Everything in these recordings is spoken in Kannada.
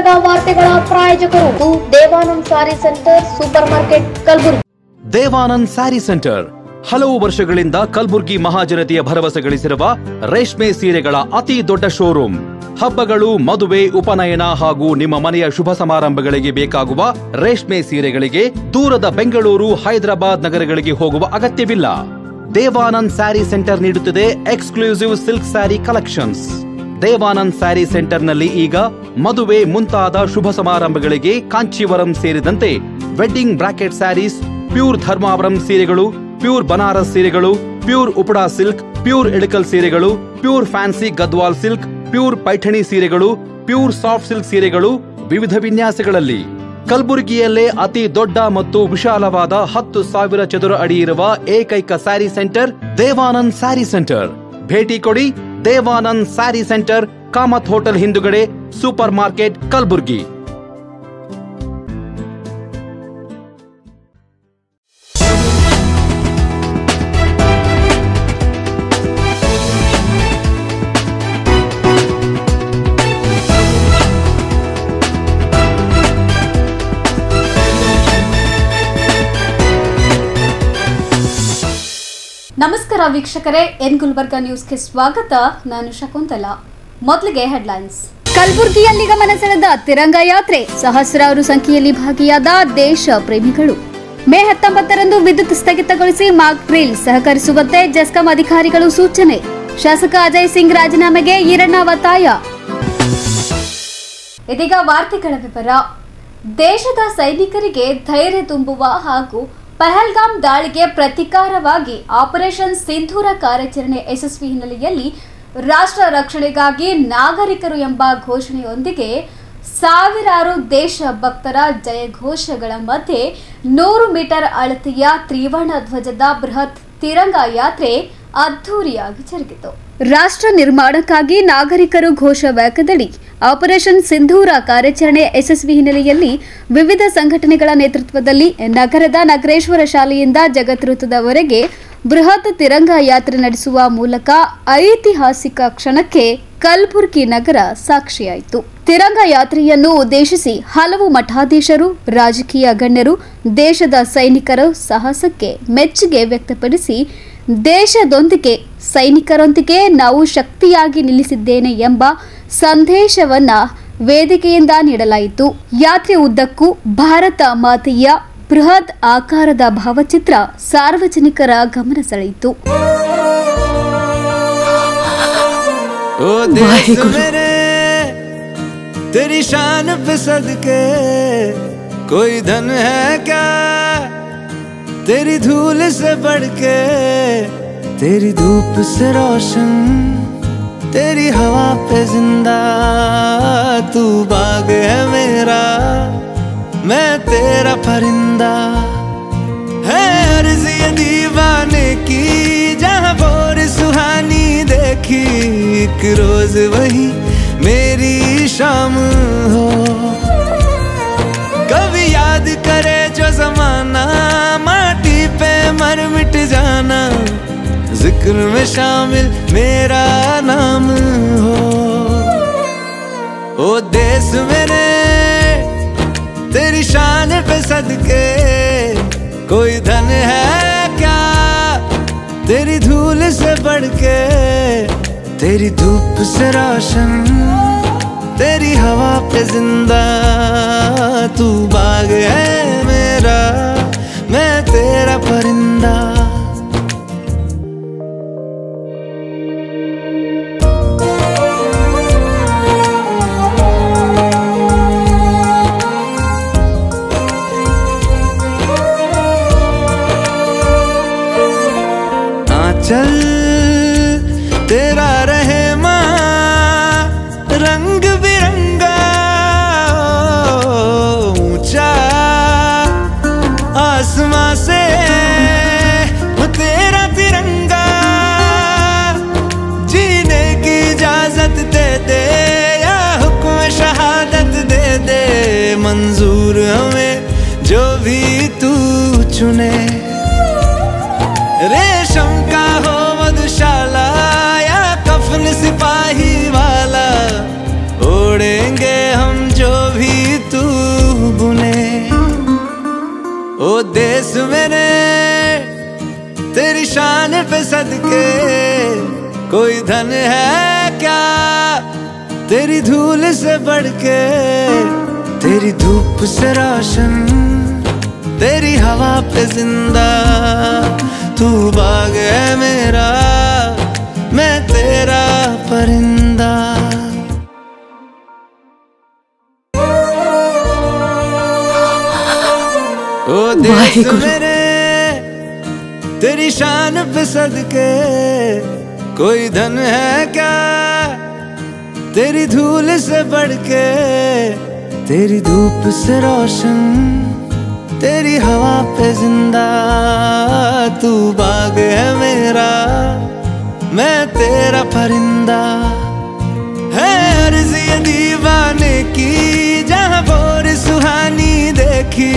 ಗುಲ್ಬರ್ಗ ವಾರ್ತೆಗಳ ಪ್ರಾಯೋಜಕರು Devanand sari centre supermarket Kalaburagi. Devanand sari centre ಹಲವು ವರ್ಷಗಳಿಂದ ಕಲಬುರಗಿ ಮಹಾಜನತೆಯ ಭರವಸೆ ಗಳಿಸಿರುವ ರೇಷ್ಮೆ ಸೀರೆಗಳ ಅತಿ ದೊಡ್ಡ ಶೋರೂಮ್. ಹಬ್ಬಗಳು, ಮದುವೆ, ಉಪನಯನ ಹಾಗೂ ನಿಮ್ಮ ಮನೆಯ ಶುಭ ಸಮಾರಂಭಗಳಿಗೆ ಬೇಕಾಗುವ ರೇಷ್ಮೆ ಸೀರೆಗಳಿಗೆ ದೂರದ ಬೆಂಗಳೂರು, ಹೈದರಾಬಾದ್ ನಗರಗಳಿಗೆ ಹೋಗುವ ಅಗತ್ಯವಿಲ್ಲ. ದೇವಾನಂದ್ ಸ್ಯಾರಿ ಸೆಂಟರ್ ನೀಡುತ್ತಿದೆ exclusive silk sari collections. Devanand sari ಸೆಂಟರ್ನಲ್ಲಿ ಈಗ ಮದುವೆ ಮುಂತಾದ ಶುಭ ಸಮಾರಂಭಗಳಿಗೆ ಕಾಂಚೀವರಂ ಸೇರಿದಂತೆ wedding brocade saris, pure Dharmavaram ಸೀರೆಗಳು, ಪ್ಯೂರ್ ಬನಾರಸ್ ಸೀರೆಗಳು, pure Uppada silk, pure Ilkal ಸೀರೆಗಳು, pure fancy Gadwal silk, pure Paithani ಸೀರೆಗಳು, ಪ್ಯೂರ್ ಸಾಫ್ಟ್ ಸಿಲ್ಕ್ ಸೀರೆಗಳು ವಿವಿಧ ವಿನ್ಯಾಸಗಳಲ್ಲಿ. ಕಲಬುರಗಿಯಲ್ಲೇ ಅತಿ ದೊಡ್ಡ ಮತ್ತು ವಿಶಾಲವಾದ 10,000 ಚದುರ ಅಡಿ ಇರುವ ಏಕೈಕ ಸ್ಯಾರಿ ಸೆಂಟರ್ ದೇವಾನಂದ್ ಸ್ಯಾರಿ ಸೆಂಟರ್. ಭೇಟಿ ಕೊಡಿ. ದೇವಾನಂದ್ ಸ್ಯಾರಿ ಸೆಂಟರ್, ಕಾಮತ್ ಹೋಟೆಲ್ ಹಿಂದುಗಡೆ, ಸೂಪರ್ ಮಾರ್ಕೆಟ್, ಕಲಬುರಗಿ. ನಮಸ್ಕಾರ ವೀಕ್ಷಕರೇ, ಎನ್ ಗುಲ್ಬರ್ಗ ನ್ಯೂಸ್ಗೆ ಸ್ವಾಗತ. ನಾನು ಶಕುಂತಲಾ. ಮೊದಲಿಗೆ ಹೆಡ್ಲೈನ್ಸ್. ಕಲಬುರಗಿಯಲ್ಲಿ ಗಮನ ಸೆಳೆದ ತಿರಂಗ ಯಾತ್ರೆ, ಸಹಸ್ರಾರು ಸಂಖ್ಯೆಯಲ್ಲಿ ಭಾಗಿಯಾದ ದೇಶ ಪ್ರೇಮಿಗಳು. ಮೇ 19ರಂದು ವಿದ್ಯುತ್ ಸ್ಥಗಿತಗೊಳಿಸಿ ಮಾಕ್ ಡ್ರಿಲ್ ಸಹಕರಿಸುವಂತೆ ಜೆಸ್ಕಾಂ ಅಧಿಕಾರಿಗಳು ಸೂಚನೆ. ಶಾಸಕ ಅಜಯ್ ಸಿಂಗ್ ರಾಜೀನಾಮೆಗೆ ಈರಣ್ಣ ಒತ್ತಾಯ. ಇದೀಗ ವಾರ್ತೆಗಳ ವಿವರ. ದೇಶದ ಸೈನಿಕರಿಗೆ ಧೈರ್ಯ ತುಂಬುವ ಹಾಗೂ ಪಹಲ್ಗಾಮ್ ದಾಳಿಗೆ ಪ್ರತೀಕಾರವಾಗಿ ಆಪರೇಷನ್ ಸಿಂಧೂರ ಕಾರ್ಯಾಚರಣೆ ಯಶಸ್ವಿ ಹಿನ್ನೆಲೆಯಲ್ಲಿ ರಾಷ್ಟ್ರ ರಕ್ಷಣೆಗಾಗಿ ನಾಗರಿಕರು ಎಂಬ ಘೋಷಣೆಯೊಂದಿಗೆ ಸಾವಿರಾರು ದೇಶ ಭಕ್ತರ ಜಯಘೋಷಗಳ ಮಧ್ಯೆ 100 ಮೀಟರ್ ಅಳತೆಯ ತ್ರಿವರ್ಣ ಧ್ವಜದ ಬೃಹತ್ ತಿರಂಗ ಯಾತ್ರೆ ಅದ್ಧೂರಿಯಾಗಿ ಜರುಗಿತು. ರಾಷ್ಟ್ರ ನಿರ್ಮಾಣಕ್ಕಾಗಿ ನಾಗರಿಕರು ಘೋಷ ವ್ಯಾಖ್ಯದಡಿ ಆಪರೇಷನ್ ಸಿಂಧೂರ ಕಾರ್ಯಾಚರಣೆ ಯಶಸ್ವಿ ಹಿನ್ನೆಲೆಯಲ್ಲಿ ವಿವಿಧ ಸಂಘಟನೆಗಳ ನೇತೃತ್ವದಲ್ಲಿ ನಗರದ ನಗರೇಶ್ವರ ಶಾಲೆಯಿಂದ ಜಗದ್ವೃತ್ತದವರೆಗೆ ಬೃಹತ್ ತಿರಂಗ ಯಾತ್ರೆ ನಡೆಸುವ ಮೂಲಕ ಐತಿಹಾಸಿಕ ಕ್ಷಣಕ್ಕೆ ಕಲಬುರಗಿ ನಗರ ಸಾಕ್ಷಿಯಾಯಿತು. ತಿರಂಗ ಯಾತ್ರೆಯನ್ನು ಉದ್ದೇಶಿಸಿ ಹಲವು ಮಠಾಧೀಶರು, ರಾಜಕೀಯ ಗಣ್ಯರು ದೇಶದ ಸೈನಿಕರ ಸಾಹಸಕ್ಕೆ ಮೆಚ್ಚುಗೆ ವ್ಯಕ್ತಪಡಿಸಿ ದೇಶದೊಂದಿಗೆ ಸೈನಿಕರೊಂದಿಗೆ ನಾವು ಶಕ್ತಿಯಾಗಿ ನಿಲ್ಲಿಸಿದ್ದೇನೆ ಎಂಬ ಸಂದೇಶವನ್ನ ವೇದಿಕೆಯಿಂದ ನೀಡಲಾಯಿತು. ಯಾತ್ರೆ ಉದ್ದಕ್ಕೂ ಭಾರತ ಮಾತೆಯ ಬೃಹತ್ ಆಕಾರದ ಭಾವಚಿತ್ರ ಸಾರ್ವಜನಿಕರ ಗಮನ ಸೆಳೆಯಿತು. तेरी शान पे सदके कोई धन है क्या, तेरी धूल से बढ़ के, तेरी धूप से रोशन, तेरी हवा पे जिंदा, तू बाग है मेरा, मैं तेरा परिंदा. है अर्ज़ ये दीवाने की, जहाँ भोर सुहानी देखी, एक रोज वही मेरी शाम हो. कभी याद करे जो जमाना, माटी पे मर मिट जाना, जिक्र में शामिल मेरा नाम हो. ओ देश मेरे तेरी शान पे सदके कोई धन है क्या, तेरी धूल से बढ़ के, तेरी धूप से रोशन, तेरी हवा पे जिंदा, तू बाग है मेरा, मैं तेरा परिंदा. चल तेरा रहे माँ रंग बिरंगा, ऊंचा आसमां से तेरा तिरंगा, जीने की इजाजत दे दे या हुक्म शहादत दे दे, मंजूर हमें जो भी तू चुने. रेशम का हो मधुशाला या के कोई धन है क्या तेरी धूल से बढ़ के, तेरी धूप से रोशन, तेरी हवा पे जिंदा। तू बाग है मेरा, मैं तेरा परिंदा। ओ देश मेरे तेरी शान पे सदके कोई धन है क्या तेरी धूल से बढ़ के, तेरी धूप से रोशन, तेरी हवा पे जिंदा। तू बाग है मेरा, मैं तेरा परिंदा। है अर्ज़ ये दीवाने की जहाँ बोर सुहानी देखी,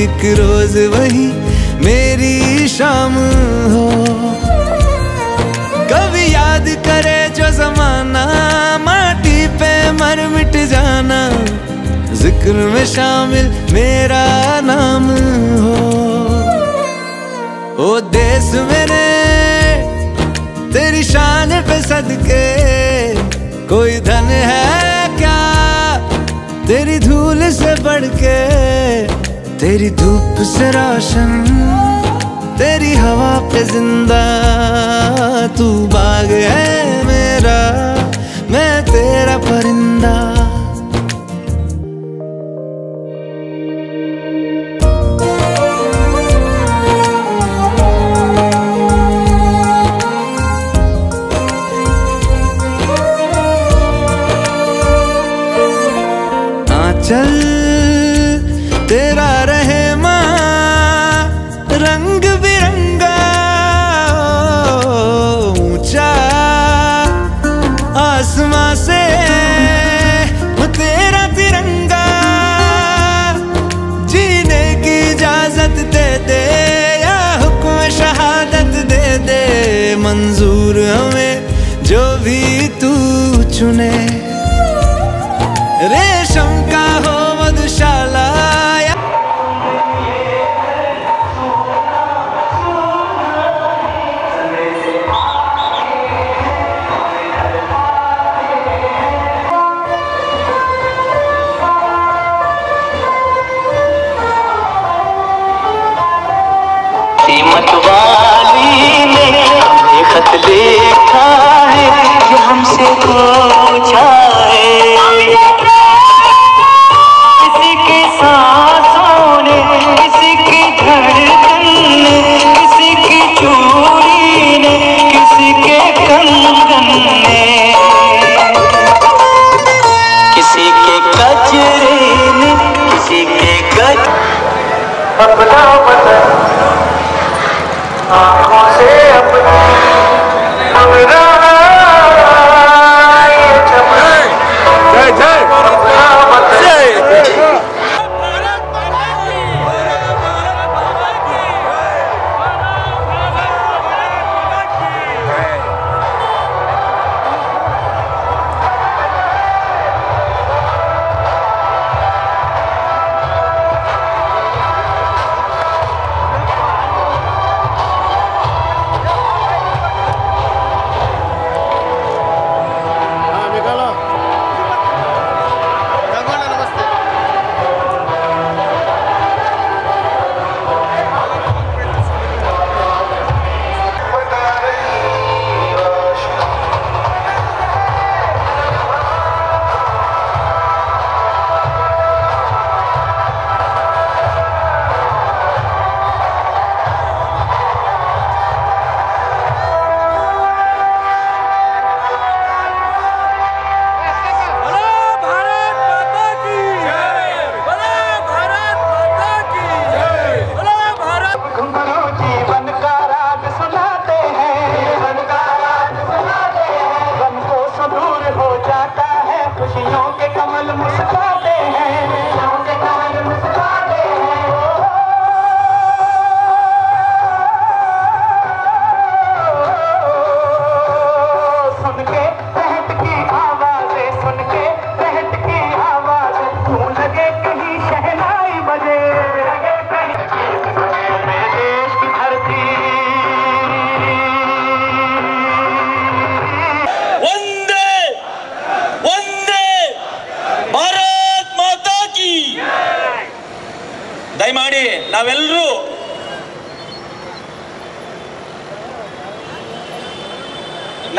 एक रोज वही मेरी शाम हो। कभी याद करे जो जमाना, माटी पे मर मिट जाना, जिक्र में शामिल मेरा नाम हो। ओ देश मेरे तेरी शान पे सदके कोई धन है क्या तेरी धूल से बढ़ के, तेरी धूप से रोशन, तेरी हवा पे जिंदा। तू बाग है मेरा, मैं तेरा परिंदा। चल तेरा रहे माँ रंग बिरंगा, ऊंचा आसमां से वो तेरा तिरंगा। जीने की इजाजत दे दे या हुक्म शहादत दे दे, मंजूर हमें जो भी तू चुने। रेशम का हो मधुशाला या सीमत वाली ने हमें खत लिखा है, ये हमसे पूछा है किसी के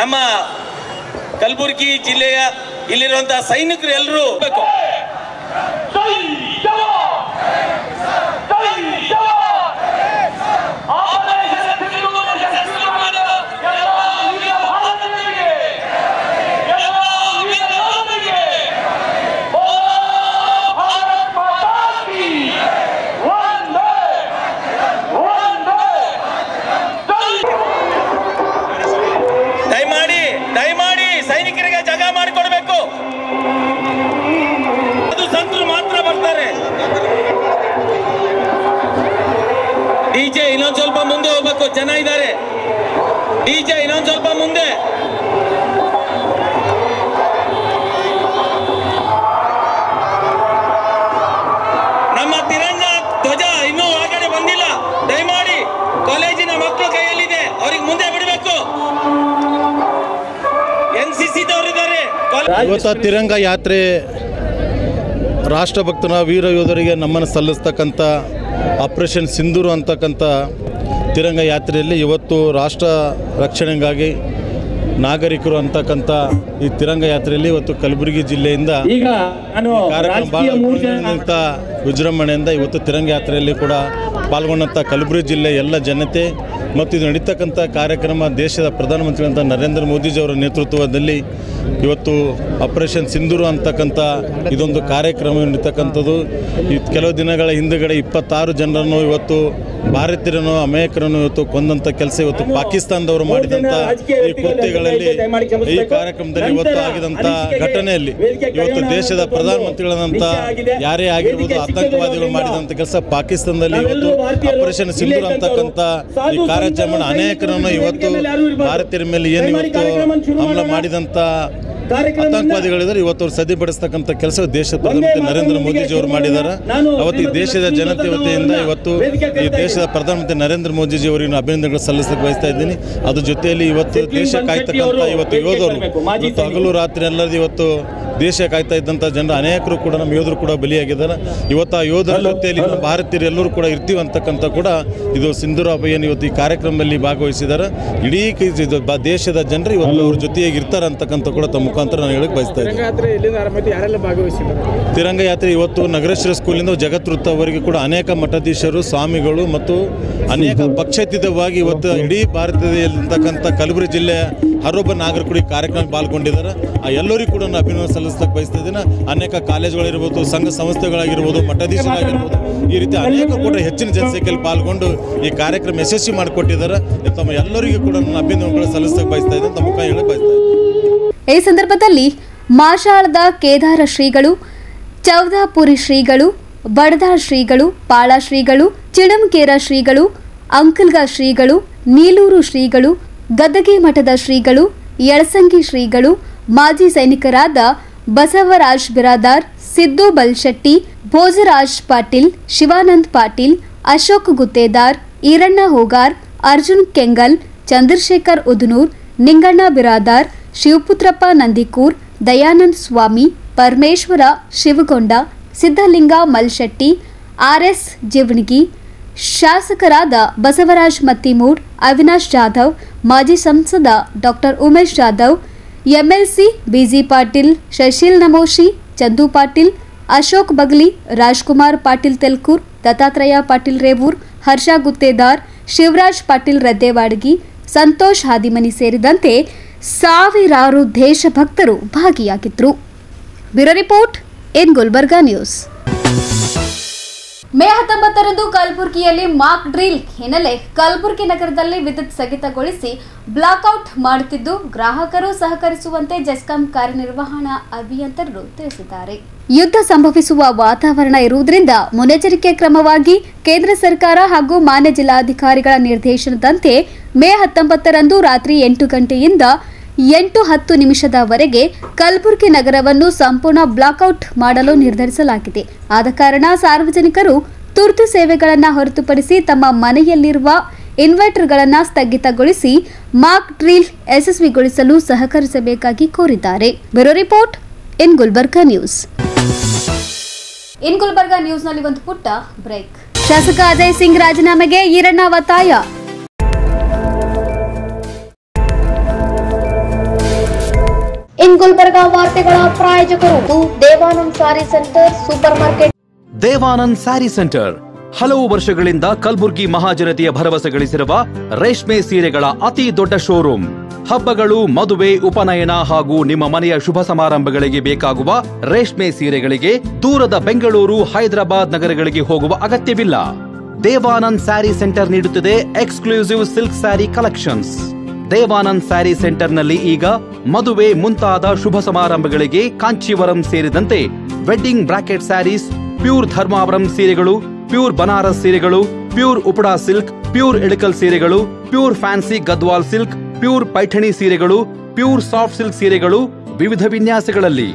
ನಮ್ಮ ಕಲಬುರಗಿ ಜಿಲ್ಲೆಯ ಇಲ್ಲಿರುವಂತಹ ಸೈನಿಕರು ಎಲ್ಲರೂ ಬೇಕು. ದಯಮಾಡಿ ಸೈನಿಕರಿಗೆ ಜಾಗ ಮಾಡಿಕೊಡ್ಬೇಕು. ಅದು ಸಂತರು ಮಾತ್ರ ಬರ್ತಾರೆ. ಡಿಜೆ ಇನ್ನೊಂದ್ ಸ್ವಲ್ಪ ಮುಂದೆ ಹೋಗ್ಬೇಕು, ಜನ ಇದ್ದಾರೆ. ಡಿಜೆ ಇನ್ನೊಂದ್ ಸ್ವಲ್ಪ ಮುಂದೆ. ನಮ್ಮ ತಿರಂಗ ಧ್ವಜ ಇನ್ನೂ ಒಳಗಡೆ ಬಂದಿಲ್ಲ. ದಯಮಾಡಿ ಕಾಲೇಜಿನ ಮಕ್ಕಳು ಕೈಯಲ್ಲಿದೆ, ಅವ್ರಿಗೆ ಮುಂದೆ ಬಿಡಬೇಕು. ಇವತ್ತು ತಿರಂಗ ಯಾತ್ರೆ ರಾಷ್ಟ್ರಭಕ್ತನ ವೀರ ಯೋಧರಿಗೆ ನಮ್ಮನ್ನು ಸಲ್ಲಿಸ್ತಕ್ಕಂಥ ಆಪರೇಷನ್ ಸಿಂಧೂರು ಅಂತಕ್ಕಂಥ ತಿರಂಗ ಯಾತ್ರೆಯಲ್ಲಿ ಇವತ್ತು ರಾಷ್ಟ್ರ ರಕ್ಷಣೆಗಾಗಿ ನಾಗರಿಕರು ಅಂತಕ್ಕಂಥ ಈ ತಿರಂಗ ಯಾತ್ರೆಯಲ್ಲಿ ಇವತ್ತು ಕಲಬುರಗಿ ಜಿಲ್ಲೆಯಿಂದ ವಿಜೃಂಭಣೆಯಿಂದ ಇವತ್ತು ತಿರಂಗ ಯಾತ್ರೆಯಲ್ಲಿ ಕೂಡ ಪಾಲ್ಗೊಂಡಂಥ ಕಲಬುರಗಿ ಜಿಲ್ಲೆ ಎಲ್ಲ ಜನತೆ ಮತ್ತು ಇದು ನಡೀತಕ್ಕಂಥ ಕಾರ್ಯಕ್ರಮ ದೇಶದ ಪ್ರಧಾನಮಂತ್ರಿಗಳಂತ ನರೇಂದ್ರ ಮೋದಿಜಿಯವರ ನೇತೃತ್ವದಲ್ಲಿ ಇವತ್ತು ಆಪರೇಷನ್ ಸಿಂಧೂರು ಅಂತಕ್ಕಂಥ ಇದೊಂದು ಕಾರ್ಯಕ್ರಮ ನಡೀತಕ್ಕಂಥದ್ದು. ಈ ಕೆಲವು ದಿನಗಳ ಹಿಂದುಗಡೆ 26 ಜನರನ್ನು ಇವತ್ತು ಭಾರತೀಯರನ್ನು ಅಮೇರಿಕರನ್ನು ಇವತ್ತು ಕೊಂದಂಥ ಕೆಲಸ ಇವತ್ತು ಪಾಕಿಸ್ತಾನದವರು ಮಾಡಿದಂಥ ಈ ಕೃತ್ಯಗಳಲ್ಲಿ ಈ ಕಾರ್ಯಕ್ರಮದಲ್ಲಿ ಇವತ್ತು ಆಗಿದಂಥ ಘಟನೆಯಲ್ಲಿ ಇವತ್ತು ದೇಶದ ಪ್ರಧಾನಮಂತ್ರಿಗಳಾದಂಥ ಯಾರೇ ಆಗಿರ್ಬೋದು ಆತಂಕವಾದಿಗಳು ಮಾಡಿದಂಥ ಕೆಲಸ ಪಾಕಿಸ್ತಾನದಲ್ಲಿ ಇವತ್ತು ಆಪರೇಷನ್ ಸಿಂಧೂರು ಅಂತಕ್ಕಂಥ ಈ ಕಾರ್ಯಾಚರಣೆ ಅನೇಕರನ್ನು ಇವತ್ತು ಭಾರತೀಯರ ಮೇಲೆ ಏನು ಇವತ್ತು ಹಮಲ ಮಾಡಿದಂಥ ಆತಂಕವಾದಿಗಳಿದ್ದಾರೆ ಇವತ್ತು ಅವ್ರು ಸದ್ದಿಪಡಿಸ್ತಕ್ಕಂಥ ಕೆಲಸ ದೇಶದ ಪ್ರಧಾನಮಂತ್ರಿ ನರೇಂದ್ರ ಮೋದಿಜಿಯವರು ಮಾಡಿದ್ದಾರೆ. ಅವತ್ತು ಈ ದೇಶದ ಜನತೆ ವತಿಯಿಂದ ಇವತ್ತು ಈ ದೇಶದ ಪ್ರಧಾನಮಂತ್ರಿ ನರೇಂದ್ರ ಮೋದಿಜಿ ಅವರಿಗೆ ಅಭಿನಂದನೆಗಳು ಸಲ್ಲಿಸಕ್ಕೆ ಬಯಸ್ತಾ ಇದ್ದೀನಿ. ಅದ್ರ ಜೊತೆಯಲ್ಲಿ ಇವತ್ತು ದೇಶ ಕಾಯ್ತಕ್ಕಂಥ ಇವತ್ತು ಯೋಧರು ಇವತ್ತು ಹಗಲು ರಾತ್ರಿ ಎಲ್ಲರೂ ಇವತ್ತು ದೇಶ ಕಾಯ್ತಾ ಇದ್ದಂಥ ಜನರು ಅನೇಕರು ಕೂಡ ನಮ್ಮ ಯೋಧರು ಕೂಡ ಬಲಿಯಾಗಿದ್ದಾರೆ. ಇವತ್ತು ಆ ಯೋಧರ ಜೊತೆಯಲ್ಲಿ ಭಾರತೀಯರು ಎಲ್ಲರೂ ಕೂಡ ಇರ್ತೀವಿ ಅಂತಕ್ಕಂಥ ಕೂಡ ಇದು ಸಿಂಧೂರು ಅಭಿಯಾನ ಇವತ್ತು ಈ ಕಾರ್ಯಕ್ರಮದಲ್ಲಿ ಭಾಗವಹಿಸಿದ್ದಾರೆ. ಇಡೀ ದೇಶದ ಜನರು ಇವತ್ತು ಅವ್ರ ಜೊತೆಯಾಗಿ ಇರ್ತಾರೆ ಅಂತಕ್ಕಂಥ ಕೂಡ ತಮ್ಮ ಮುಖಾಂತರ ನಾನು ಹೇಳಕ್ಕೆ ಬಯಸ್ತಾ ಇದ್ದೀನಿ. ತಿರಂಗ ಯಾತ್ರೆ ಇವತ್ತು ನಗರೇಶ್ವರ ಸ್ಕೂಲಿಂದ ಜಗತ್ ವೃತ್ತವರೆಗೆ ಕೂಡ ಅನೇಕ ಮಠಾಧೀಶರು ಸ್ವಾಮಿಗಳು ಮತ್ತು ಅನೇಕ ಪಕ್ಷಾತೀತವಾಗಿ ಇವತ್ತು ಇಡೀ ಭಾರತದಲ್ಲಿರ್ತಕ್ಕಂಥ ಕಲಬುರಗಿ ಜಿಲ್ಲೆಯ ಹರೊಬ್ಬ ನಾಗರಿಕರು ಈ ಕಾರ್ಯಕ್ರಮ ಪಾಲ್ಗೊಂಡಿದ್ದಾರೆ. ಆ ಎಲ್ಲರಿಗೂ ಕೂಡ ನಾನು ಅಭಿನಂದನೆ ಸಲ್ಲಿಸಕ್ಕೆ ಬಯಸ್ತಾ ಇದ್ದೀನಿ. ಅನೇಕ ಕಾಲೇಜುಗಳಿರ್ಬೋದು, ಸಂಘ ಸಂಸ್ಥೆಗಳಾಗಿರ್ಬೋದು, ಮಠಾಧೀಶರಾಗಿರ್ಬೋದು, ಈ ರೀತಿ ಅನೇಕ ಕೂಡ ಹೆಚ್ಚಿನ ಜನಸಂಖ್ಯೆಯಲ್ಲಿ ಪಾಲ್ಗೊಂಡು ಈ ಕಾರ್ಯಕ್ರಮ ಯಶಸ್ವಿ ಮಾಡಿಕೊಟ್ಟಿದ್ದಾರೆ. ತಮ್ಮ ಎಲ್ಲರಿಗೂ ಕೂಡ ನಾನು ಅಭಿನಂದನೆಗಳು ಸಲ್ಲಿಸಕ್ಕೆ ಬಯಸ್ತಾ ಇದ್ದೀನಿ, ತಮ್ಮ ಮುಖ ಹೇಳಕ್ಕೆ ಬಯಸ್ತಾ ಇದ್ದೀನಿ. ಈ ಸಂದರ್ಭದಲ್ಲಿ ಮಾಷಾಳದ ಕೇದಾರ ಶ್ರೀಗಳು, ಚೌದಾಪುರಿ ಶ್ರೀಗಳು, ಬಡದಾಳ್ ಶ್ರೀಗಳು, ಪಾಳ ಶ್ರೀಗಳು, ಚಿಡಮಕೇರ ಶ್ರೀಗಳು, ಅಂಕಲ್ಗ ಶ್ರೀಗಳು, ನೀಲೂರು ಶ್ರೀಗಳು, ಗದಗಿ ಮಠದ ಶ್ರೀಗಳು, ಯಳಸಂಗಿ ಶ್ರೀಗಳು, ಮಾಜಿ ಸೈನಿಕರಾದ ಬಸವರಾಜ್ ಬಿರಾದಾರ್, ಸಿದ್ದು ಬಲ್ಶೆಟ್ಟಿ, ಭೋಜರಾಜ್ ಪಾಟೀಲ್, ಶಿವಾನಂದ್ ಪಾಟೀಲ್, ಅಶೋಕ್ ಗುತ್ತೇದಾರ್, ಈರಣ್ಣ ಹೋಗಾರ್, ಅರ್ಜುನ್ ಕೆಂಗಲ್, ಚಂದ್ರಶೇಖರ್ ಉದನೂರ್, ನಿಂಗಣ್ಣ ಬಿರಾದಾರ್, ಶಿವಪುತ್ರಪ್ಪ ನಂದಿಕೂರ್, ದಯಾನಂದ್ ಸ್ವಾಮಿ, ಪರಮೇಶ್ವರ ಶಿವಗೊಂಡ, ಸಿದ್ದಲಿಂಗ ಮಲ್ಶೆಟ್ಟಿ, ಆರ್ಎಸ್ ಜಿವಣಗಿ, ಶಾಸಕರಾದ ಬಸವರಾಜ್ ಮತ್ತಿಮೂಡ್, ಅವಿನಾಶ್ ಜಾಧವ್, ಮಾಜಿ ಸಂಸದ doctor Umesh Jadhav, MLC B G Patil, Shashil Namoshi, Chandu Patil, Ashok Bagli, Rajkumar Patil Telkur, Dattatreya Patil Revur, Harsha Guttedar, Shivaraj Patil Raddevadagi, Santosh Hadimani ಸೇರಿದಂತೆ ಸಾವಿರಾರು ದೇಶಭಕ್ತರು ಭಾಗಿಯಾಗಿದ್ದರು. Bureau report in Gulbarga news. May 19ರಂದು ಕಲಬುರಗಿಯಲ್ಲಿ ಮಾಕ್ ಡ್ರಿಲ್ ಹಿನ್ನೆಲೆ ಕಲಬುರಗಿ ನಗರದಲ್ಲಿ ವಿದ್ಯುತ್ ಸ್ಥಗಿತಗೊಳಿಸಿ ಬ್ಲಾಕ್ಔಟ್ ಮಾಡುತ್ತಿದ್ದು ಗ್ರಾಹಕರು ಸಹಕರಿಸುವಂತೆ ಜೆಸ್ಕಾಂ ಕಾರ್ಯನಿರ್ವಹಣಾ ಅಭಿಯಂತರರು ತಿಳಿಸಿದ್ದಾರೆ. ಯುದ್ಧ ಸಂಭವಿಸುವ ವಾತಾವರಣ ಇರುವುದರಿಂದ ಮುನ್ನೆಚ್ಚರಿಕೆ ಕ್ರಮವಾಗಿ ಕೇಂದ್ರ ಸರ್ಕಾರ ಹಾಗೂ ಮಾನ್ಯ ಜಿಲ್ಲಾಧಿಕಾರಿಗಳ ನಿರ್ದೇಶನದಂತೆ ಮೇ 19ರಂದು ರಾತ್ರಿ 8 ಗಂಟೆಯಿಂದ 8:10 ನಿಮಿಷದವರೆಗೆ ಕಲಬುರಗಿ ನಗರವನ್ನು ಸಂಪೂರ್ಣ ಬ್ಲಾಕ್ಔಟ್ ಮಾಡಲು ನಿರ್ಧರಿಸಲಾಗಿದೆ. ಆದ ಕಾರಣ ಸಾರ್ವಜನಿಕರು ತುರ್ತು ಸೇವೆಗಳನ್ನು ಹೊರತುಪಡಿಸಿ ತಮ್ಮ ಮನೆಯಲ್ಲಿರುವ ಇನ್ವರ್ಟರ್ಗಳನ್ನು ಸ್ಥಗಿತಗೊಳಿಸಿ ಮಾಕ್ ಡ್ರಿಲ್ ಯಶಸ್ವಿಗೊಳಿಸಲು ಸಹಕರಿಸಬೇಕಾಗಿ ಕೋರಿದ್ದಾರೆ. Bureau report in Gulbarga news. In Gulbarga ನ್ಯೂಸ್ನಲ್ಲಿ ಒಂದು ಪುಟ್ಟ ಬ್ರೇಕ್. ಶಾಸಕ ಅಜಯ್ ಸಿಂಗ್ ರಾಜೀನಾಮೆಗೆ ಈರಣ್ಣ ಒತ್ತಾಯ. ಗುಲ್ಬರ್ಗಾ ವಾರ್ತೆಗಳ ಪ್ರಾಯೋಜಕರು Devanand sari centre supermarket. Devanand sari centre ಹಲವು ವರ್ಷಗಳಿಂದ ಕಲಬುರ್ಗಿ ಮಹಾಜನತೆಯ ಭರವಸೆ ಗಳಿಸಿರುವ ರೇಷ್ಮೆ ಸೀರೆಗಳ ಅತಿ ದೊಡ್ಡ ಶೋರೂಮ್. ಹಬ್ಬಗಳು, ಮದುವೆ, ಉಪನಯನ ಹಾಗೂ ನಿಮ್ಮ ಮನೆಯ ಶುಭ ಸಮಾರಂಭಗಳಿಗೆ ಬೇಕಾಗುವ ರೇಷ್ಮೆ ಸೀರೆಗಳಿಗೆ ದೂರದ ಬೆಂಗಳೂರು, ಹೈದರಾಬಾದ್ ನಗರಗಳಿಗೆ ಹೋಗುವ ಅಗತ್ಯವಿಲ್ಲ. ದೇವಾನಂದ್ ಸ್ಯಾರಿ ಸೆಂಟರ್ ನೀಡುತ್ತಿದೆ exclusive silk sari collections. Devanand sari ಸೆಂಟರ್ನಲ್ಲಿ ಈಗ ಮದುವೆ ಮುಂತಾದ ಶುಭ ಸಮಾರಂಭಗಳಿಗೆ ಕಾಂಚೀವರಂ ಸೇರಿದಂತೆ wedding brocade saris, pure Dharmavaram ಸೀರೆಗಳು, ಪ್ಯೂರ್ ಬನಾರಸ್ ಸೀರೆಗಳು, pure Uppada silk, pure Ilkal ಸೀರೆಗಳು, pure fancy Gadwal silk, pure Paithani ಸೀರೆಗಳು, ಪ್ಯೂರ್ ಸಾಫ್ಟ್ ಸಿಲ್ಕ್ ಸೀರೆಗಳು ವಿವಿಧ ವಿನ್ಯಾಸಗಳಲ್ಲಿ.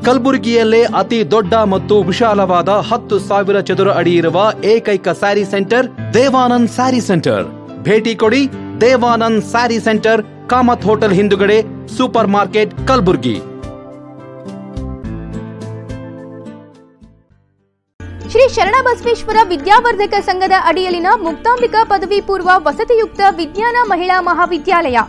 ಕಲಬುರಗಿಯಲ್ಲೇ ಅತಿ ದೊಡ್ಡ ಮತ್ತು ವಿಶಾಲವಾದ 10,000 ಚದುರ ಅಡಿ ಇರುವ ಏಕೈಕ ಸ್ಯಾರಿ ಸೆಂಟರ್ ದೇವಾನಂದ್ ಸ್ಯಾರಿ ಸೆಂಟರ್. ಭೇಟಿ ಕೊಡಿ. ದೇವಾನಂದ್ ಸ್ಯಾರಿ ಸೆಂಟರ್, ಕಾಮತ್ ಹೋಟೆಲ್ ಹಿಂದುಗಡೆ, ಸೂಪರ್ ಮಾರ್ಕೆಟ್, ಕಲಬುರ್ಗಿ. ಶ್ರೀ ಶರಣಬಸವೇಶ್ವರ ವಿದ್ಯಾವರ್ಧಕ ಸಂಘದ ಅಡಿಯಲ್ಲಿನ ಮುಕ್ತಾಂಬಿಕಾ ಪದವಿ ಪೂರ್ವ ವಸತಿಯುಕ್ತ ವಿಜ್ಞಾನ ಮಹಿಳಾ ಮಹಾವಿದ್ಯಾಲಯ.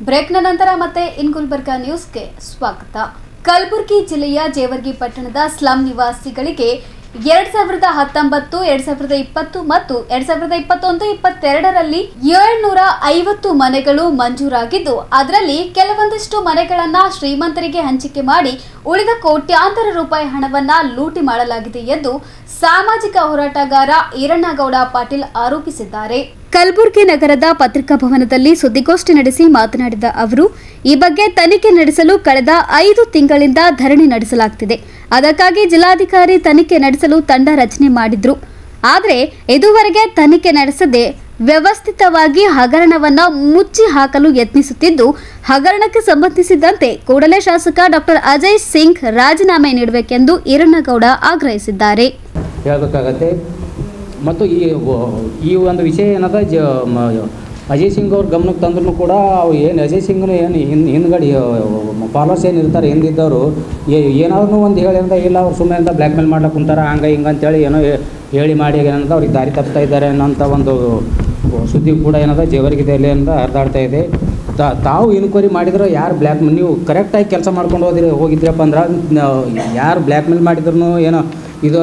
ಬ್ರೇಕ್ನ ನಂತರ ಮತ್ತೆ ಇನ್ ಗುಲ್ಬರ್ಗಾ ನ್ಯೂಸ್ಗೆ ಸ್ವಾಗತ. ಕಲಬುರಗಿ ಜಿಲ್ಲೆಯ ಜೇವರ್ಗಿ ಪಟ್ಟಣದ ಸ್ಲಂ ನಿವಾಸಿಗಳಿಗೆ 2019, 2020 ಮತ್ತು 2021-22ರಲ್ಲಿ 750 ಮನೆಗಳು ಮಂಜೂರಾಗಿದ್ದು, ಅದರಲ್ಲಿ ಕೆಲವೊಂದಿಷ್ಟು ಮನೆಗಳನ್ನ ಶ್ರೀಮಂತರಿಗೆ ಹಂಚಿಕೆ ಮಾಡಿ ಉಳಿದ ಕೋಟ್ಯಾಂತರ ರೂಪಾಯಿ ಹಣವನ್ನ ಲೂಟಿ ಮಾಡಲಾಗಿದೆ ಎಂದು ಸಾಮಾಜಿಕ ಹೋರಾಟಗಾರ ಈರಣ್ಣಗೌಡ ಪಾಟೀಲ್ ಆರೋಪಿಸಿದ್ದಾರೆ. ಕಲಬುರಗಿ ನಗರದ ಪತ್ರಿಕಾ ಭವನದಲ್ಲಿ ಸುದ್ದಿಗೋಷ್ಠಿ ನಡೆಸಿ ಮಾತನಾಡಿದ ಅವರು, ಈ ಬಗ್ಗೆ ತನಿಖೆ ನಡೆಸಲು ಕಳೆದ 5 ತಿಂಗಳಿಂದ ಧರಣಿ ನಡೆಸಲಾಗುತ್ತಿದೆ. ಅದಕ್ಕಾಗಿ ಜಿಲ್ಲಾಧಿಕಾರಿ ತನಿಖೆ ನಡೆಸಲು ತಂಡ ರಚನೆ ಮಾಡಿದ್ರು. ಆದರೆ ಇದುವರೆಗೆ ತನಿಖೆ ನಡೆಸದೆ ವ್ಯವಸ್ಥಿತವಾಗಿ ಹಗರಣವನ್ನ ಮುಚ್ಚಿ ಹಾಕಲು ಯತ್ನಿಸುತ್ತಿದ್ದು, ಹಗರಣಕ್ಕೆ ಸಂಬಂಧಿಸಿದಂತೆ ಕೂಡಲೇ ಶಾಸಕ ಡಾಕ್ಟರ್ ಅಜಯ್ ಸಿಂಗ್ ರಾಜೀನಾಮೆ ನೀಡಬೇಕೆಂದು ಈರಣ್ಣಗೌಡ ಆಗ್ರಹಿಸಿದ್ದಾರೆ. ಮತ್ತು ಈ ಒಂದು ವಿಷಯ ಏನದ ಅಜಯ್ ಸಿಂಗ್ ಅವ್ರ ಗಮನಕ್ಕೆ ತಂದ್ರೂ ಕೂಡ ಅವು ಏನು ಅಜಯ್ ಸಿಂಗ್ನು ಏನು ಹಿಂದ್ಗಡೆ ಫಾಲೋವರ್ಸ್ ಏನು ಇರ್ತಾರೆ ಹಿಂದಿದ್ದವರು ಏನಾದ್ರು ಒಂದು ಹೇಳಿ ಅಂತ ಇಲ್ಲ, ಅವ್ರು ಸುಮ್ಮನೆ ಅಂತ ಬ್ಲ್ಯಾಕ್ ಮೇಲ್ ಮಾಡ್ಲಿಕ್ಕೆ ಕುಂತಾರೆ ಹಂಗೆ ಹಿಂಗೆ ಅಂತೇಳಿ ಏನೋ ಹೇಳಿ ಮಾಡಿ ಏನಂತ ಅವ್ರಿಗೆ ದಾರಿ ತಪ್ತಾ ಇದ್ದಾರೆ ಅನ್ನೋಂಥ ಒಂದು ಸುದ್ದಿ ಕೂಡ ಏನದ ಜೇವರ್ಗಿದಲ್ಲಿ ಅಂತ ಹರಿದಾಡ್ತಾ ಇದೆ. ತಾವು ಇನ್ಕ್ವೈರಿ ಮಾಡಿದ್ರೆ ಯಾರು ಬ್ಲ್ಯಾಕ್ ಮೇಲ್, ನೀವು ಕರೆಕ್ಟಾಗಿ ಕೆಲಸ ಮಾಡ್ಕೊಂಡು ಹೋಗಿದ್ರಪ್ಪ ಅಂದ್ರೆ ಯಾರು ಬ್ಲ್ಯಾಕ್ ಮೇಲ್ ಮಾಡಿದ್ರು ಏನೋ ಇದು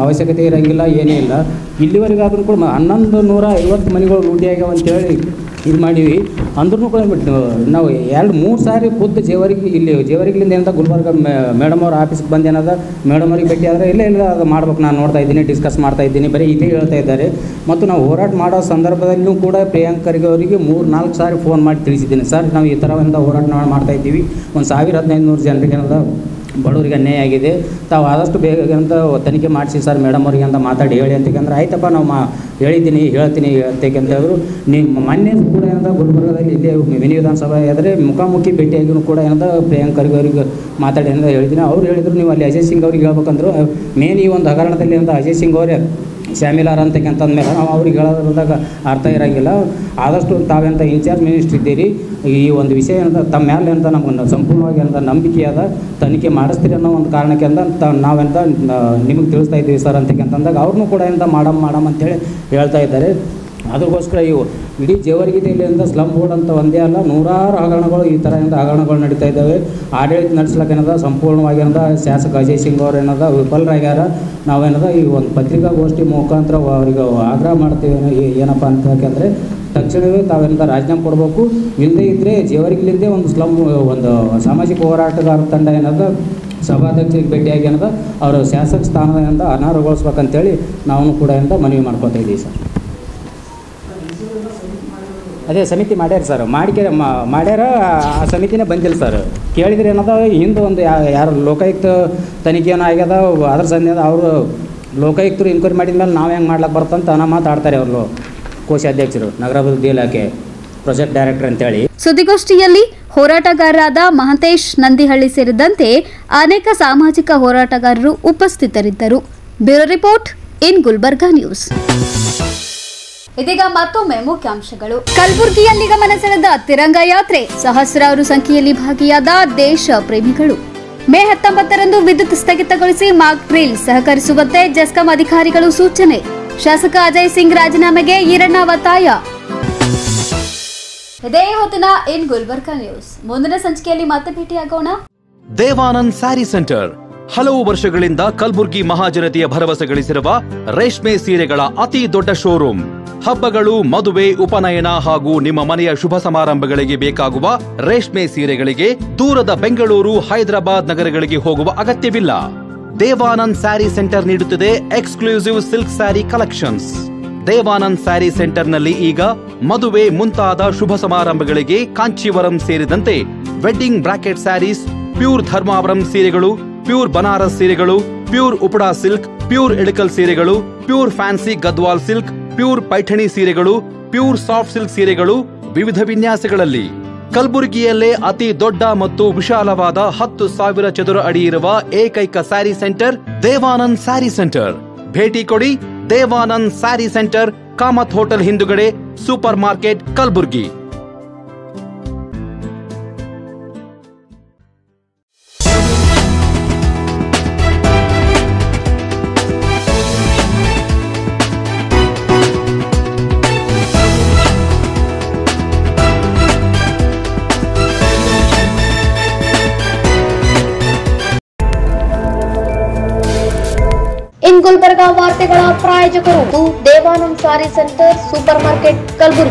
ಅವಶ್ಯಕತೆ ಇರೋಂಗಿಲ್ಲ, ಏನೇ ಇಲ್ಲ. ಇಲ್ಲಿವರೆಗಾದ್ರೂ ಕೂಡ 1150 ಮನೆಗಳು ಲೂಟಿ ಆಗ್ಯಾವ ಅಂತೇಳಿ ಇದು ಮಾಡೀವಿ. ಅಂದ್ರೂ ಕೂಡ ನಾವು 2-3 ಸಾರಿ ಖುದ್ದು ಜೇವರ್ಗಿಲಿಂದ ಏನಂತ ಗುಲ್ಬರ್ಗ ಮೇಡಮ್ ಅವ್ರ ಆಫೀಸ್ಗೆ ಬಂದು ಏನದ ಮೇಡಮ್ ಅವ್ರಿಗೆ ಭೇಟಿ ಆದರೆ ಇಲ್ಲ ಅದು ಮಾಡ್ಬೇಕು, ನಾನು ನೋಡ್ತಾ ಇದ್ದೀನಿ, ಡಿಸ್ಕಸ್ ಮಾಡ್ತಾ ಇದ್ದೀನಿ, ಬರೀ ಇದೇ ಹೇಳ್ತಾ ಇದ್ದಾರೆ. ಮತ್ತು ನಾವು ಹೋರಾಟ ಮಾಡೋ ಸಂದರ್ಭದಲ್ಲೂ ಕೂಡ ಪ್ರಿಯಾಂಕ್ ಖರ್ಗೆ ಅವರಿಗೆ 3-4 ಸಾರಿ ಫೋನ್ ಮಾಡಿ ತಿಳಿಸಿದ್ದೀನಿ. ಸರ್, ನಾವು ಈ ಥರದಿಂದ ಹೋರಾಟ ಮಾಡ್ತಾ ಇದ್ದೀವಿ, 1000-1500 ಜನರಿಗೆ ಏನದ ಬಡವರಿಗೆ ಅನ್ಯಾಯ ಆಗಿದೆ, ತಾವು ಆದಷ್ಟು ಬೇಗ ಅಂತ ತನಿಖೆ ಮಾಡಿಸಿ ಸರ್ ಮೇಡಮ್ ಅವ್ರಿಗೆ ಅಂತ ಮಾತಾಡಿ ಹೇಳಿ ಅಂತಕ್ಕಂದ್ರೆ ಆಯ್ತಪ್ಪ ನಾವು ಹೇಳ್ತೀನಿ ಅಂತೇಕೆಂತವರು ನಿಮ್ಮ ಮೊನ್ನೆ ಕೂಡ ಏನಂತ ಗುಲ್ಬರ್ಗದಲ್ಲಿ ಇಲ್ಲೇ ಮಿನಿ ವಿಧಾನಸಭೆ ಆದರೆ ಮುಖಾಮುಖಿ ಭೇಟಿಯಾಗಿಯೂ ಕೂಡ ಏನಂತ ಪ್ರಿಯಾಂಕ್ ಖರ್ಗೆ ಅವರಿಗೆ ಮಾತಾಡಿ ಅಂತ ಹೇಳಿದ್ದೀನಿ. ಅವ್ರು ಹೇಳಿದ್ರು ನೀವು ಅಲ್ಲಿ ಅಜಯ್ ಸಿಂಗ್ ಅವ್ರಿಗೆ ಹೇಳ್ಬೇಕಂದ್ರು ಮೇನ್ ಈ ಒಂದು ಹಗರಣದಲ್ಲಿ ಅಂತ ಅಜಯ್ ಸಿಂಗ್ ಅವರೇ ಶಾಮೀಲಾರ ಅಂತಕ್ಕಂತಂದಮೇಲೆ ನಾವು ಅವ್ರಿಗೆ ಹೇಳೋದ್ರದಾಗ ಅರ್ಥ ಇರೋಂಗಿಲ್ಲ. ಆದಷ್ಟು ತಾವೆಂತ ಇನ್ಚಾರ್ಜ್ ಮಿನಿಸ್ಟ್ರ್ ಇದ್ದೀರಿ, ಈ ಒಂದು ವಿಷಯ ಅಂತ ತಮ್ಮ ಮೇಲೆ ಅಂತ ನಮ್ಗೆ ಸಂಪೂರ್ಣವಾಗಿ ಅಂತ ನಂಬಿಕೆಯಾದ ತನಿಖೆ ಮಾಡಿಸ್ತೀರಿ ಅನ್ನೋ ಒಂದು ಕಾರಣಕ್ಕೆ ಅಂತ ನಾವೆಂತ ನಿಮಗೆ ತಿಳಿಸ್ತಾ ಇದ್ದೀವಿ ಸರ್ ಅಂತಕ್ಕಂತಂದಾಗ ಅವ್ರನ್ನೂ ಕೂಡ ಎಂತ ಮಾಡಮ್ ಅಂತೇಳಿ ಹೇಳ್ತಾ ಇದ್ದಾರೆ. ಅದಕ್ಕೋಸ್ಕರ ಇವು ಇಡೀ ಜೇವರ್ಗಿಯಲ್ಲಿ ಸ್ಲಮ್ ಬೋರ್ಡ್ ಅಂತ ಒಂದೇ ಅಲ್ಲ, 100 ಹಗರಣಗಳು ಈ ಥರ ಹಗರಣಗಳು ನಡೀತಾ ಇದ್ದಾವೆ. ಆಡಳಿತ ನಡೆಸ್ಲಿಕ್ಕೆ ಏನದ ಸಂಪೂರ್ಣವಾಗಿ ಶಾಸಕ ಅಜಯ್ ಸಿಂಗ್ ಅವ್ರು ಏನದ ವಿಫಲರಾಗ್ಯಾರ. ನಾವೇನದ ಈ ಒಂದು ಪತ್ರಿಕಾಗೋಷ್ಠಿ ಮುಖಾಂತರ ಅವರಿಗೆ ಆಗ್ರಹ ಮಾಡ್ತೀವಿ ಏನಪ್ಪ ಅಂತಂದರೆ ತಕ್ಷಣವೇ ತಾವೆಲ್ಲ ರಾಜೀನಾಮೆ ಕೊಡಬೇಕು. ಇಲ್ಲದೇ ಇದ್ದರೆ ಜೇವರ್ಗಿಲಿಂದೇ ಒಂದು ಸ್ಲಮ್ ಒಂದು ಸಾಮಾಜಿಕ ಹೋರಾಟಗಾರ ತಂಡ ಏನದ ಸಭಾಧ್ಯಕ್ಷರಿಗೆ ಭೇಟಿಯಾಗಿ ಏನದ ಅವರು ಶಾಸಕ ಸ್ಥಾನದಿಂದ ಅನರ್ಹಗೊಳಿಸ್ಬೇಕಂತೇಳಿ ನಾವು ಕೂಡ ಮನವಿ ಮಾಡ್ಕೊತಾ ಇದ್ದೀವಿ ಸರ್. ಅದೇ ಸಮಿತಿ ಮಾಡ್ಯಾರ ಸರ್, ಮಾಡ್ಯಾರ. ಆ ಸಮಿತಿನೇ ಬಂದಿಲ್ಲ ಸರ್. ಕೇಳಿದ್ರೆ ಏನದ ಹಿಂದೆ ಒಂದು ಯಾರು ಲೋಕಾಯುಕ್ತ ತನಿಖೆನೋ ಆಗ್ಯದ, ಅದ್ರ ಸಂದೇಹ ಅವರು ಲೋಕಾಯುಕ್ತರು ಇನ್ಕ್ವೈರಿ ಮಾಡಿದ ಮೇಲೆ ನಾವು ಹೆಂಗೆ ಮಾಡ್ಲಿಕ್ಕೆ ಬರ್ತಂತ ಮಾತಾಡ್ತಾರೆ ಅವರು ಕೋಶಾಧ್ಯಕ್ಷರು, ನಗರಾಭಿವೃದ್ಧಿ ಇಲಾಖೆ ಪ್ರಾಜೆಕ್ಟ್ ಡೈರೆಕ್ಟರ್ ಅಂತೇಳಿ. ಸುದ್ದಿಗೋಷ್ಠಿಯಲ್ಲಿ ಹೋರಾಟಗಾರರಾದ ಮಹಂತೇಶ್ ನಂದಿಹಳ್ಳಿ ಸೇರಿದಂತೆ ಅನೇಕ ಸಾಮಾಜಿಕ ಹೋರಾಟಗಾರರು ಉಪಸ್ಥಿತರಿದ್ದರು. Bureau report in Gulbarga news. ಇದೀಗ ಮತ್ತೊಮ್ಮೆ ಮುಖ್ಯಾಂಶಗಳು. ಕಲಬುರಗಿಯಲ್ಲಿ ಗಮನ ಸೆಳೆದ ತಿರಂಗ ಯಾತ್ರೆ, ಸಹಸ್ರಾರು ಸಂಖ್ಯೆಯಲ್ಲಿ ಭಾಗಿಯಾದ ದೇಶ ಪ್ರೇಮಿಗಳು. ಮೇ 19ರಂದು ವಿದ್ಯುತ್ ಸ್ಥಗಿತಗೊಳಿಸಿ ಮಾಕ್ ಡ್ರಿಲ್ ಸಹಕರಿಸುವಂತೆ ಜೆಸ್ಕಾಂ ಅಧಿಕಾರಿಗಳು ಸೂಚನೆ. ಶಾಸಕ ಅಜಯ್ ಸಿಂಗ್ ರಾಜೀನಾಮೆಗೆ ಈರಣ್ಣ ಒತ್ತಾಯ. ಇದೇ ಹೊತ್ತಿನ ಇನ್ ಗುಲ್ಬರ್ಗಾ ನ್ಯೂಸ್. ಮುಂದಿನ ಸಂಚಿಕೆಯಲ್ಲಿ ಮತ್ತೆ ಭೇಟಿಯಾಗೋಣ. ದೇವಾನಂದ್ ಸ್ಯಾರಿ ಸೆಂಟರ್ ಹಲವು ವರ್ಷಗಳಿಂದ ಕಲಬುರ್ಗಿ ಮಹಾಜನತೆಯ ಭರವಸೆ ಗಳಿಸಿರುವ ರೇಷ್ಮೆ ಸೀರೆಗಳ ಅತಿ ದೊಡ್ಡ ಶೋರೂಮ್. ಹಬ್ಬಗಳು, ಮದುವೆ, ಉಪನಯನ ಹಾಗೂ ನಿಮ್ಮ ಮನೆಯ ಶುಭ ಸಮಾರಂಭಗಳಿಗೆ ಬೇಕಾಗುವ ರೇಷ್ಮೆ ಸೀರೆಗಳಿಗೆ ದೂರದ ಬೆಂಗಳೂರು, ಹೈದರಾಬಾದ್ ನಗರಗಳಿಗೆ ಹೋಗುವ ಅಗತ್ಯವಿಲ್ಲ. ದೇವಾನಂದ್ ಸ್ಯಾರಿ ಸೆಂಟರ್ ನೀಡುತ್ತಿದೆ exclusive silk sari collections. Devanand sari ಸೆಂಟರ್ನಲ್ಲಿ ಈಗ ಮದುವೆ ಮುಂತಾದ ಶುಭ ಸಮಾರಂಭಗಳಿಗೆ ಕಾಂಚೀವರಂ ಸೇರಿದಂತೆ wedding brocade saris, pure Dharmavaram ಸೀರೆಗಳು, ಪ್ಯೂರ್ ಬನಾರಸ್ ಸೀರೆಗಳು, pure Uppada silk, pure Ilkal ಸೀರೆಗಳು, pure fancy Gadwal silk, pure Paithani ಸೀರೆಗಳು, ಪ್ಯೂರ್ ಸಾಫ್ಟ್ ಸಿಲ್ಕ್ ಸೀರೆಗಳು ವಿವಿಧ ವಿನ್ಯಾಸಗಳಲ್ಲಿ. ಕಲಬುರಗಿಯಲ್ಲೇ ಅತಿ ದೊಡ್ಡ ಮತ್ತು ವಿಶಾಲವಾದ 10,000 ಚದುರ ಅಡಿ ಇರುವ ಏಕೈಕ ಸ್ಯಾರಿ ಸೆಂಟರ್ ದೇವಾನಂದ್ ಸ್ಯಾರಿ ಸೆಂಟರ್. ಭೇಟಿ ಕೊಡಿ. ದೇವಾನಂದ್ ಸ್ಯಾರಿ ಸೆಂಟರ್, ಕಾಮತ್ ಹೋಟೆಲ್ ಹಿಂದುಗಡೆ, ಸೂಪರ್ ಮಾರ್ಕೆಟ್, ಕಲಬುರ್ಗಿ. ಇನ್ ಗುಲ್ಬರ್ಗಾ ವಾರ್ತೆಗಳ ಪ್ರಾಯೋಜಕರು Devanand sari centre, supermarket, Kalaburagi.